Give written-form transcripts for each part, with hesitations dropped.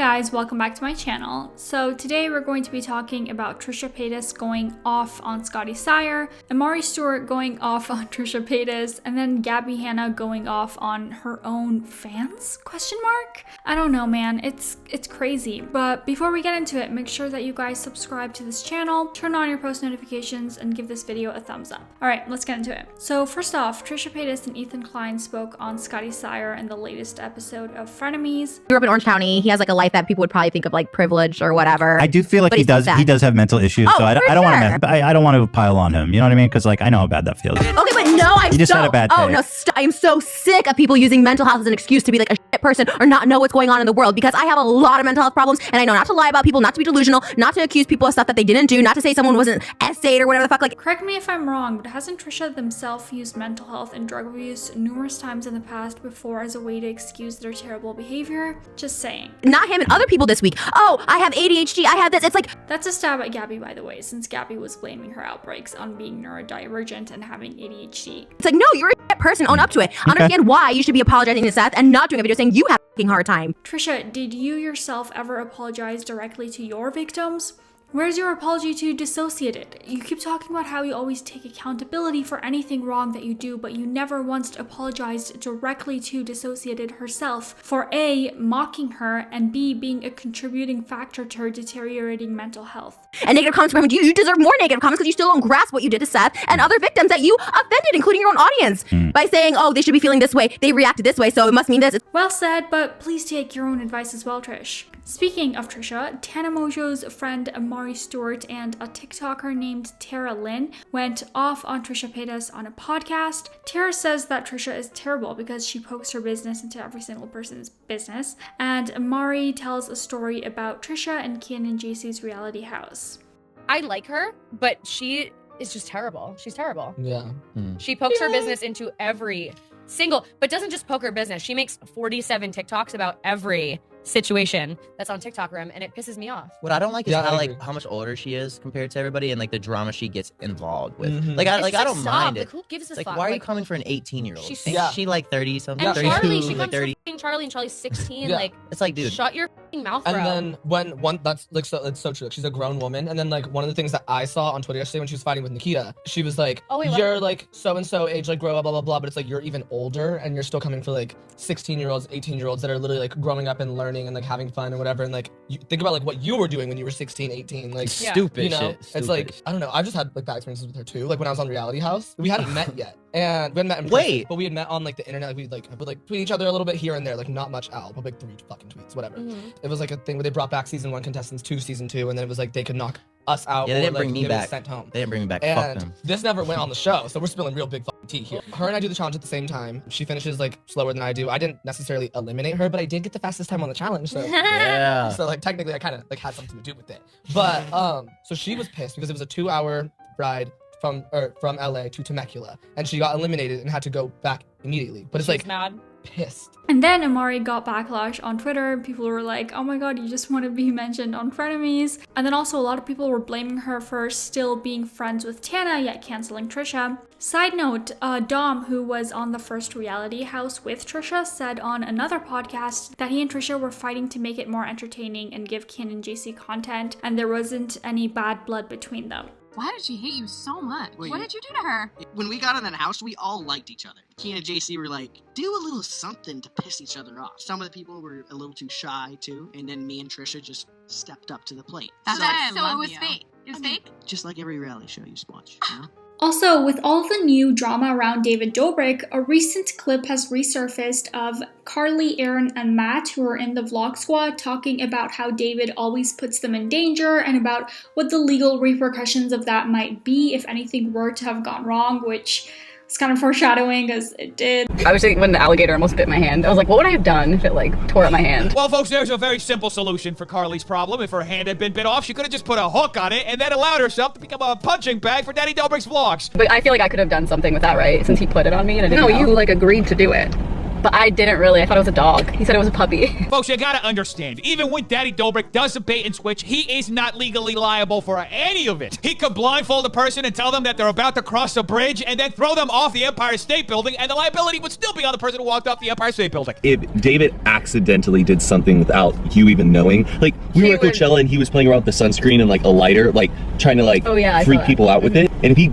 guys, welcome back to my channel. So today we're going to be talking about Trisha Paytas going off on Scotty Sire, Amari Stewart going off on Trisha Paytas, and then Gabi Hanna going off on her own fans? ? I don't know, man. It's crazy. But before we get into it, make sure that you guys subscribe to this channel, turn on your post notifications, and give this video a thumbs up. All right, let's get into it. So first off, Trisha Paytas and Ethan Klein spoke on Scotty Sire in the latest episode of Frenemies. He grew up in Orange County. He has like a life that people would probably think of like privileged or whatever. I do feel like he does have mental issues, so I don't want to pile on him. You know what I mean? Because like I know how bad that feels. Okay, but no, you just had a bad day. I'm so sick of people using mental health as an excuse to be like a shit person or not know what's going on in the world, because I have a lot of mental health problems and I know not to lie about people, not to be delusional, not to accuse people of stuff that they didn't do, not to say someone wasn't essayed or whatever the fuck. Like, correct me if I'm wrong, but hasn't Trisha themselves used mental health and drug abuse numerous times in the past before as a way to excuse their terrible behavior? Just saying. Not him and other people this week. Oh, I have ADHD, I have this. It's like, that's a stab at Gabi, by the way, since Gabi was blaming her outbreaks on being neurodivergent and having ADHD. It's like, no, you're a shit person, own up to it. Understand why you should be apologizing to Seth and not doing a video saying you have a hard time. Trisha, did you yourself ever apologize directly to your victims? Where's your apology to Dissociated? You keep talking about how you always take accountability for anything wrong that you do, but you never once apologized directly to Dissociated herself for A, mocking her, and B, being a contributing factor to her deteriorating mental health. And negative comments from you deserve more negative comments because you still don't grasp what you did to Seth and other victims that you offended, including your own audience, by saying, oh, they should be feeling this way, they reacted this way, so it must mean this. Well said, but please take your own advice as well, Trish. Speaking of Trisha, Tana Mojo's friend Amari Stewart and a TikToker named Lynn went off on Trisha Paytas on a podcast. Tara says that Trisha is terrible because she pokes her business into every single person's business, and Amari tells a story about Trisha and Kian and JC's reality house. I like her, but she is just terrible. She's terrible. Yeah. She pokes her business into every single, but doesn't just poke her business. She makes 47 TikToks about every situation that's on TikTok room, and it pisses me off. What I don't like is how much older she is compared to everybody, and like the drama she gets involved with. I don't mind it. Like, who gives a fuck? fuck? Why are you coming for an 18-year-old? She like 30 something. And 32, Charlie, she like comes 30. from Charlie, and Charlie's 16. Yeah. Like, it's like, dude, shut your mouth, bro. And then when that's like it's so true. She's a grown woman, and then like one of the things that I saw on Twitter yesterday when she was fighting with Nikita, she was like, oh, wait, you're like so and so age, like grow up, blah blah blah, but it's like you're even older and you're still coming for like 16-year-olds, 18-year-olds that are literally like growing up and learning and like having fun and whatever. And like you think about like what you were doing when you were 16, 18, like stupid you know shit. It's like I don't know, I've just had like bad experiences with her too. Like when I was on Reality House, we hadn't met yet, and we hadn't met in person, but we had met on like the internet. Like, we would like tweet each other a little bit here and there, like not much out, but like 3 fucking tweets, whatever. It was like a thing where they brought back season 1 contestants to season 2, and then it was like they could knock us out. Yeah, they didn't or, like, bring me back. Sent home. They didn't bring me back. And Fuck them. this never went on the show, so we're spilling real big fucking tea here. Her and I do the challenge at the same time. She finishes like slower than I do. I didn't necessarily eliminate her, but I did get the fastest time on the challenge. So yeah. So like technically, I kind of like had something to do with it. But so she was pissed because it was a 2-hour ride from LA to Temecula, and she got eliminated and had to go back immediately. But it's like mad. Pissed. And then Amari got backlash on Twitter. People were like, oh my god, you just want to be mentioned on Frenemies. And then also a lot of people were blaming her for still being friends with Tana, yet canceling Trisha. Side note, Dom, who was on the first reality house with Trisha, said on another podcast that he and Trisha were fighting to make it more entertaining and give Ken and JC content, and there wasn't any bad blood between them. Why did she hate you so much? What did you do to her? When we got in that house, we all liked each other. Keen and JC were like, do a little something to piss each other off. Some of the people were a little too shy, too. And then me and Trisha just stepped up to the plate. So it was fake. It was fake? Just like every reality show you used to watch, you know? Also, with all the new drama around David Dobrik, a recent clip has resurfaced of Carly, Aaron, and Matt, who are in the vlog squad, talking about how David always puts them in danger and about what the legal repercussions of that might be if anything were to have gone wrong, which is kind of foreshadowing as it did. I was thinking when the alligator almost bit my hand, I was like, what would I have done if it like tore up my hand? Well, folks, there's a very simple solution for Carly's problem. If her hand had been bit off, she could have just put a hook on it and then allowed herself to become a punching bag for Daddy Dobrik's vlogs. But I feel like I could have done something with that, right? Since he put it on me and I didn't know. You like agreed to do it. but I didn't really. I thought it was a dog. He said it was a puppy. Folks, you gotta understand, even when Daddy Dobrik does a bait and switch, he is not legally liable for any of it. He could blindfold a person and tell them that they're about to cross a bridge and then throw them off the Empire State Building, and the liability would still be on the person who walked off the Empire State Building. If David accidentally did something without you even knowing, like we were at Coachella and he was playing around with the sunscreen and like a lighter, like trying to like freak people out with it, and if he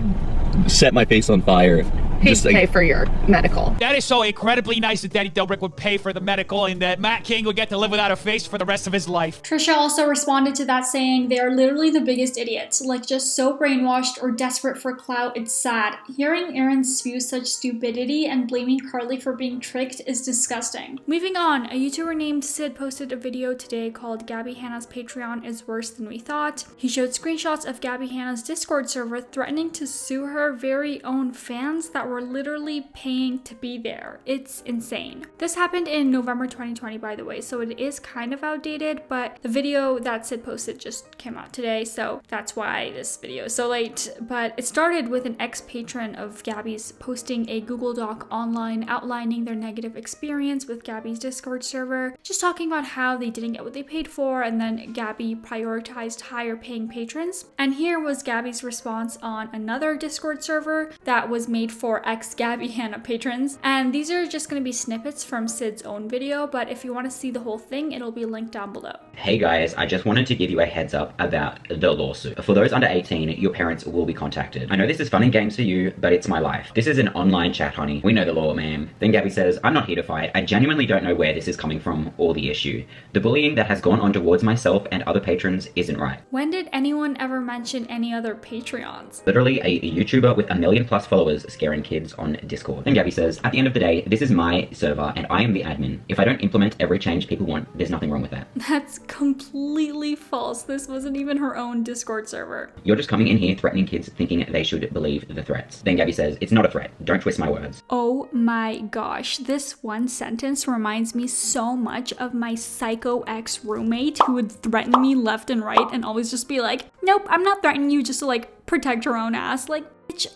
set my face on fire, He'd pay for your medical. That is so incredibly nice that Daddy Dobrik would pay for the medical and that Matt King would get to live without a face for the rest of his life. Trisha also responded to that saying, they are literally the biggest idiots, like just so brainwashed or desperate for clout, it's sad. Hearing Aaron spew such stupidity and blaming Carly for being tricked is disgusting. Moving on, a YouTuber named Sid posted a video today called Gabi Hanna's Patreon is worse than we thought. He showed screenshots of Gabi Hanna's Discord server threatening to sue her very own fans that were literally paying to be there. It's insane. This happened in November 2020, by the way, so it is kind of outdated, but the video that Sid posted just came out today, so that's why this video is so late. But it started with an ex-patron of Gabi's posting a Google Doc online outlining their negative experience with Gabi's Discord server, just talking about how they didn't get what they paid for, and then Gabi prioritized higher paying patrons. And here was Gabi's response on another Discord server that was made for ex-Gabi Hanna patrons. And these are just going to be snippets from Sid's own video, but if you want to see the whole thing, it'll be linked down below. Hey guys, I just wanted to give you a heads up about the lawsuit. For those under 18, your parents will be contacted. I know this is fun and games for you, but it's my life. This is an online chat, honey. We know the law, ma'am. Then Gabi says, I'm not here to fight. I genuinely don't know where this is coming from or the issue. The bullying that has gone on towards myself and other patrons isn't right. When did anyone ever mention any other Patreons? Literally a YouTuber with 1 million+ followers scaring kids on Discord. Then Gabi says, at the end of the day, this is my server and I am the admin. If I don't implement every change people want, there's nothing wrong with that. That's completely false. This wasn't even her own Discord server. You're just coming in here threatening kids thinking they should believe the threats. Then Gabi says, it's not a threat. Don't twist my words. Oh my gosh. This one sentence reminds me so much of my psycho ex-roommate who would threaten me left and right and always just be like, nope, I'm not threatening you, just to like protect her own ass. Like, bitch.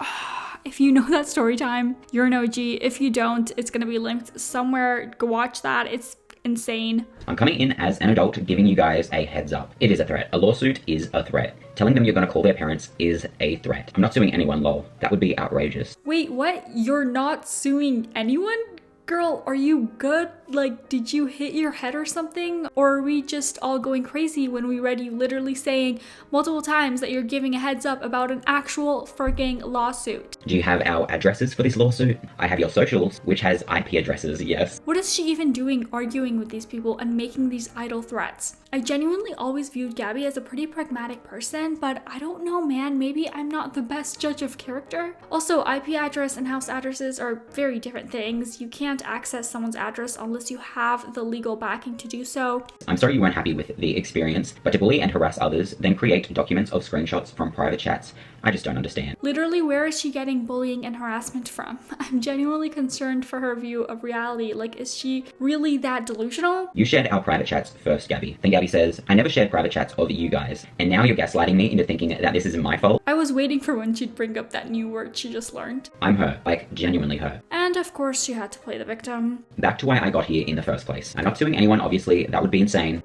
If you know that story time, you're an OG. If you don't, it's gonna be linked somewhere. Go watch that. It's insane. I'm coming in as an adult giving you guys a heads up. It is a threat. A lawsuit is a threat. Telling them you're gonna call their parents is a threat. I'm not suing anyone, lol. That would be outrageous. Wait, what? You're not suing anyone? Girl, are you good? Like, did you hit your head or something? Or are we just all going crazy when we read you literally saying multiple times that you're giving a heads up about an actual freaking lawsuit? Do you have our addresses for this lawsuit? I have your socials, which has IP addresses, yes. What is she even doing arguing with these people and making these idle threats? I genuinely always viewed Gabi as a pretty pragmatic person, but I don't know, man. Maybe I'm not the best judge of character. Also, IP address and house addresses are very different things. You can't access someone's address unless you have the legal backing to do so. I'm sorry you weren't happy with the experience, but to bully and harass others, then create documents of screenshots from private chats, I just don't understand. Literally, where is she getting bullying and harassment from? I'm genuinely concerned for her view of reality. Like, is she really that delusional? You shared our private chats first, Gabi. Then Gabi says, I never shared private chats of you guys, and now you're gaslighting me into thinking that this isn't my fault. I was waiting for when she'd bring up that new word she just learned. I'm her, like genuinely her. And of course, she had to play the victim. Back to why I got here in the first place. I'm not suing anyone, obviously, that would be insane.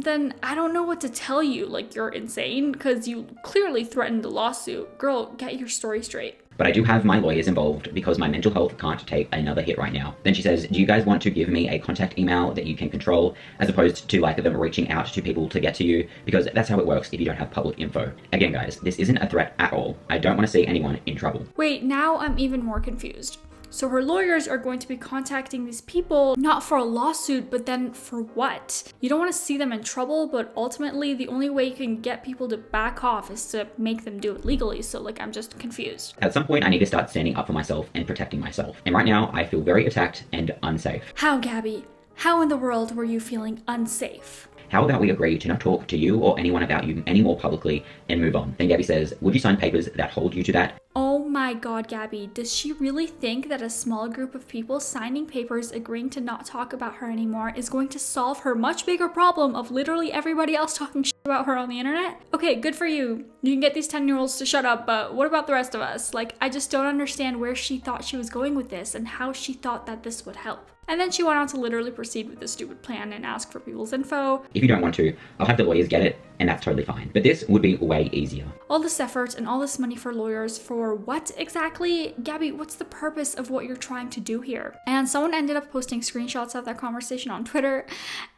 Then I don't know what to tell you. Like, you're insane, because you clearly threatened a lawsuit. Girl, get your story straight. But I do have my lawyers involved because my mental health can't take another hit right now. Then she says, do you guys want to give me a contact email that you can control as opposed to like them reaching out to people to get to you? Because that's how it works if you don't have public info. Again, guys, this isn't a threat at all. I don't want to see anyone in trouble. Wait, now I'm even more confused. So her lawyers are going to be contacting these people, not for a lawsuit, but then for what? You don't want to see them in trouble, but ultimately the only way you can get people to back off is to make them do it legally. So like, I'm just confused. At some point, I need to start standing up for myself and protecting myself. And right now, I feel very attacked and unsafe. How, Gabi? How in the world were you feeling unsafe? How about we agree to not talk to you or anyone about you anymore publicly and move on? Then Gabi says, would you sign papers that hold you to that? Oh my god, Gabi, does she really think that a small group of people signing papers agreeing to not talk about her anymore is going to solve her much bigger problem of literally everybody else talking shit about her on the internet? Okay, good for you. You can get these 10-year-olds to shut up, but what about the rest of us? Like, I just don't understand where she thought she was going with this and how she thought that this would help. And then she went on to literally proceed with this stupid plan and ask for people's info. If you don't want to, I'll have the lawyers get it, and that's totally fine. But this would be way easier. All this effort and all this money for lawyers for what exactly? Gabi, what's the purpose of what you're trying to do here? And someone ended up posting screenshots of that conversation on Twitter,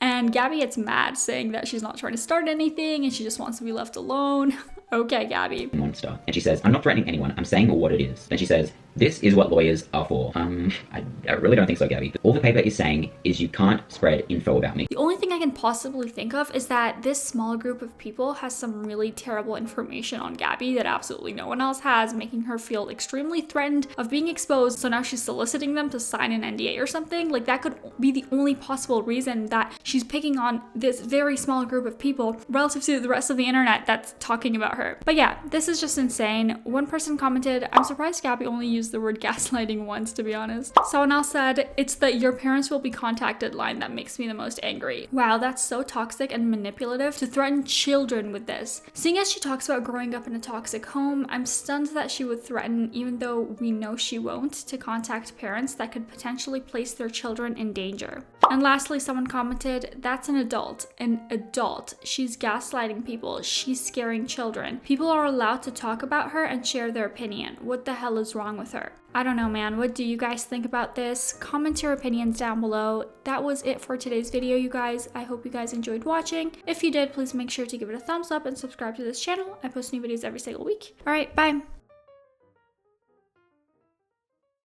and Gabi gets mad saying that she's not trying to start anything and she just wants to be left alone. Okay, Gabi. Monster. And she says, I'm not threatening anyone, I'm saying what it is. Then she says, this is what lawyers are for. I really don't think so, Gabi. All the paper is saying is you can't spread info about me. The only thing I can possibly think of is that this small group of people has some really terrible information on Gabi that absolutely no one else has, making her feel extremely threatened of being exposed. So now she's soliciting them to sign an NDA or something. Like, that could be the only possible reason that she's picking on this very small group of people relative to the rest of the internet that's talking about her. But yeah, this is just insane. One person commented, I'm surprised Gabi only used the word gaslighting once, to be honest. Someone else said, it's the your parents will be contacted line that makes me the most angry. Wow, that's so toxic and manipulative to threaten children with this. Seeing as she talks about growing up in a toxic home, I'm stunned that she would threaten, even though we know she won't, to contact parents that could potentially place their children in danger. And lastly, someone commented, that's an adult. An adult. She's gaslighting people. She's scaring children. People are allowed to talk about her and share their opinion. What the hell is wrong with her? I don't know, man. What do you guys think about this? Comment your opinions down below. That was it for today's video, you guys. I hope you guys enjoyed watching. If you did, please make sure to give it a thumbs up and subscribe to this channel. I post new videos every single week. All right, bye.